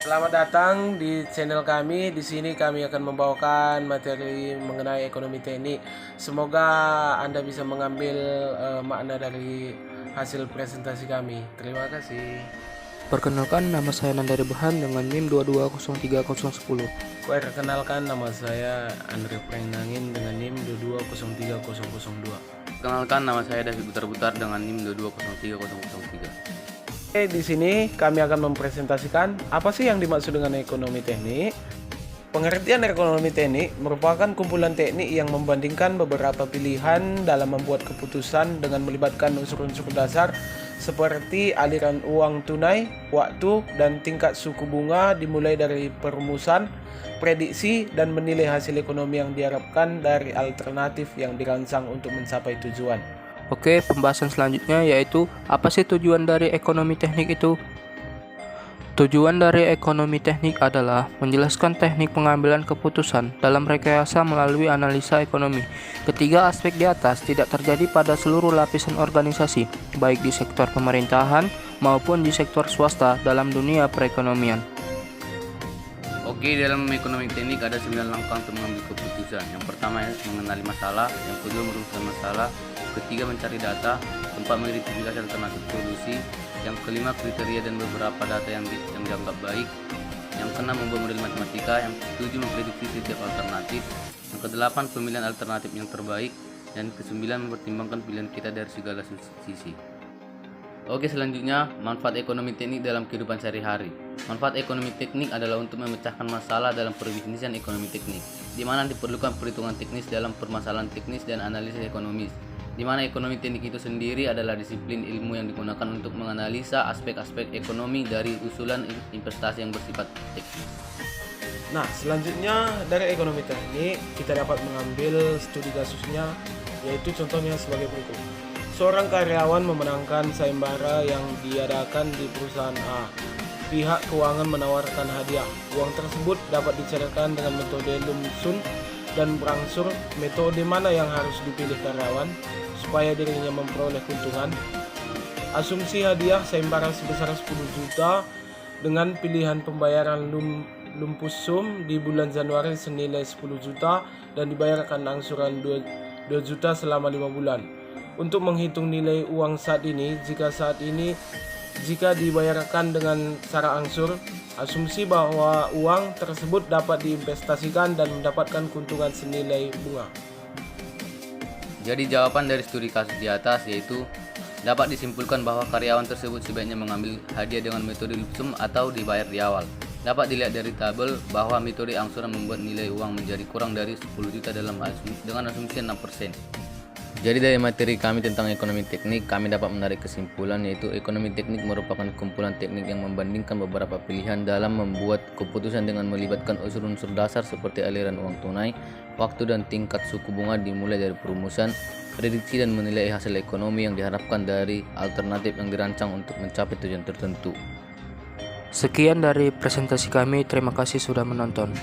Selamat datang di channel kami. Di sini kami akan membawakan materi mengenai ekonomi teknik. Semoga Anda bisa mengambil makna dari hasil presentasi kami. Terima kasih. Perkenalkan, nama saya Nandari Burhan dengan NIM 2203010. Perkenalkan, nama saya Andre Prenangin dengan NIM 2203002. Perkenalkan, nama saya David Butar-Butar dengan NIM 2203003. Di sini kami akan mempresentasikan apa sih yang dimaksud dengan ekonomi teknik. Pengertian ekonomi teknik merupakan kumpulan teknik yang membandingkan beberapa pilihan dalam membuat keputusan dengan melibatkan unsur-unsur dasar seperti aliran uang tunai, waktu, dan tingkat suku bunga, dimulai dari perumusan, prediksi, dan menilai hasil ekonomi yang diharapkan dari alternatif yang dirancang untuk mencapai tujuan. Oke, pembahasan selanjutnya yaitu apa sih tujuan dari ekonomi teknik itu? Tujuan dari ekonomi teknik adalah menjelaskan teknik pengambilan keputusan dalam rekayasa melalui analisa ekonomi. Ketiga aspek di atas tidak terjadi pada seluruh lapisan organisasi, baik di sektor pemerintahan maupun di sektor swasta dalam dunia perekonomian. Oke, dalam ekonomi teknik ada 9 langkah untuk mengambil keputusan. Yang pertama mengenali masalah, yang kedua merumuskan masalah, ketiga mencari data, keempat mengidentifikasi alternatif solusi, yang kelima kriteria dan beberapa data yang dianggap baik, yang keenam membuat model matematika, yang ketujuh memprediksi setiap alternatif, yang kedelapan pemilihan alternatif yang terbaik, dan kesembilan mempertimbangkan pilihan kita dari segala sisi. Oke, selanjutnya manfaat ekonomi teknik dalam kehidupan sehari-hari. Manfaat ekonomi teknik adalah untuk memecahkan masalah dalam perbisnisan ekonomi teknik, di mana diperlukan perhitungan teknis dalam permasalahan teknis dan analisis ekonomis. Di mana ekonomi teknik itu sendiri adalah disiplin ilmu yang digunakan untuk menganalisa aspek-aspek ekonomi dari usulan investasi yang bersifat teknis. Nah, selanjutnya dari ekonomi teknik kita dapat mengambil studi kasusnya, yaitu contohnya sebagai berikut. Seorang karyawan memenangkan sayembara yang diadakan di perusahaan A. Pihak keuangan menawarkan hadiah. Uang tersebut dapat dicairkan dengan metode lump sum dan berangsur. Metode mana yang harus dipilih karyawan supaya dirinya memperoleh keuntungan? Asumsi hadiah sayembara sebesar 10 juta dengan pilihan pembayaran lump sum di bulan Januari senilai 10 juta dan dibayarkan angsuran 2 juta selama 5 bulan. Untuk menghitung nilai uang saat ini, jika dibayarkan dengan cara angsur, asumsi bahwa uang tersebut dapat diinvestasikan dan mendapatkan keuntungan senilai bunga. Jadi jawaban dari studi kasus di atas yaitu dapat disimpulkan bahwa karyawan tersebut sebaiknya mengambil hadiah dengan metode lump sum atau dibayar di awal. Dapat dilihat dari tabel bahwa metode angsuran membuat nilai uang menjadi kurang dari 10 juta dengan asumsi 6%. Jadi dari materi kami tentang ekonomi teknik, kami dapat menarik kesimpulan yaitu ekonomi teknik merupakan kumpulan teknik yang membandingkan beberapa pilihan dalam membuat keputusan dengan melibatkan unsur-unsur dasar seperti aliran uang tunai, waktu dan tingkat suku bunga, dimulai dari perumusan, prediksi dan menilai hasil ekonomi yang diharapkan dari alternatif yang dirancang untuk mencapai tujuan tertentu. Sekian dari presentasi kami, terima kasih sudah menonton.